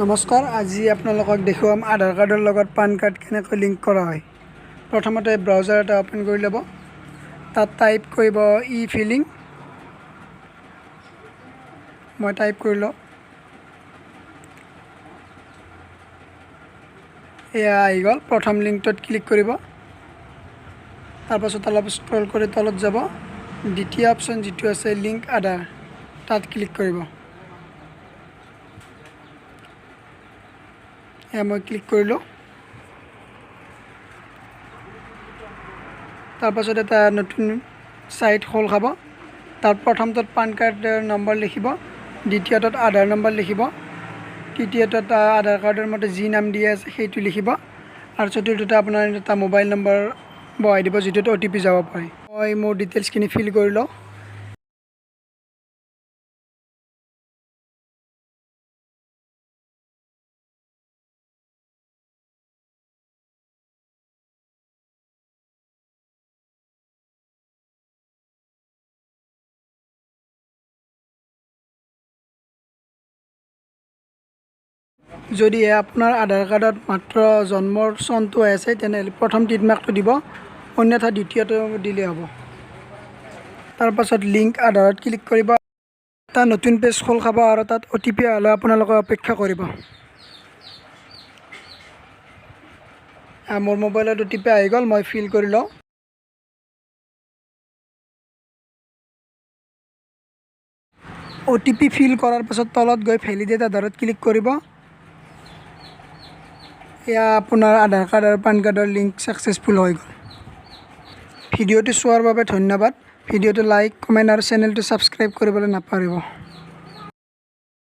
নমস্কাৰ, আজি আপোনালোকক দেখুৱাম আধাৰ কাৰ্ডৰ লগত পান কাৰ্ড কেনেকৈ লিংক কৰা হয়। প্ৰথমতে ব্ৰাউজাৰ এটা ওপেন কৰি ল'ব। তাত টাইপ কৰিব ই ফিলিং। মই টাইপ কৰিলোঁ। এয়া আহি গ'ল। প্ৰথম লিংকটোত ক্লিক কৰিব। তাৰপাছত অলপ স্ক্ৰল কৰি তলত যাব। দ্বিতীয় অপশ্যন যিটো আছে লিংক আধাৰ, তাত ক্লিক কৰিব। এয়া মই ক্লিক কৰিলোঁ। তাৰপাছত এটা নতুন ছাইট খোল খাব। তাত প্ৰথমটোত পান কাৰ্ডৰ নম্বৰ লিখিব, দ্বিতীয়টোত আধাৰ নম্বৰ লিখিব, তৃতীয়টোত আধাৰ কাৰ্ডৰ মতে যি নাম দিয়া আছে সেইটো লিখিব, আৰু চতুৰ্থতে আপোনাৰ এটা মোবাইল নম্বৰ বহাই দিব, যিটোত OTP যাব পাৰে। মই মোৰ ডিটেইলছখিনি ফিল কৰি লওঁ। যদি আপোনাৰ আধাৰ কাৰ্ডত মাত্ৰ জন্মৰ চনটো আছে, তেনেহ'লে প্ৰথম টিকমাৰ্কটো দিব, অন্যথা দ্বিতীয়টো দিলেই হ'ব। তাৰপাছত লিংক আধাৰত ক্লিক কৰিব। এটা নতুন পেজ খোল খাব আৰু তাত OTP আহিলে আপোনালোকে অপেক্ষা কৰিব। মোৰ মোবাইলত OTP আহি গ'ল, মই ফিল কৰি লওঁ। OTP ফিল কৰাৰ পাছত তলত গৈ ভেলিডেট আধাৰত ক্লিক কৰিব। এয়া আপোনাৰ আধাৰ কাৰ্ড আৰু পান কাৰ্ডৰ লিংক ছাকচেছফুল হৈ গ'ল। ভিডিঅ'টো চোৱাৰ বাবে ধন্যবাদ। ভিডিঅ'টো লাইক, কমেণ্ট আৰু চেনেলটো ছাবস্ক্ৰাইব কৰিবলৈ নাপাহৰিব।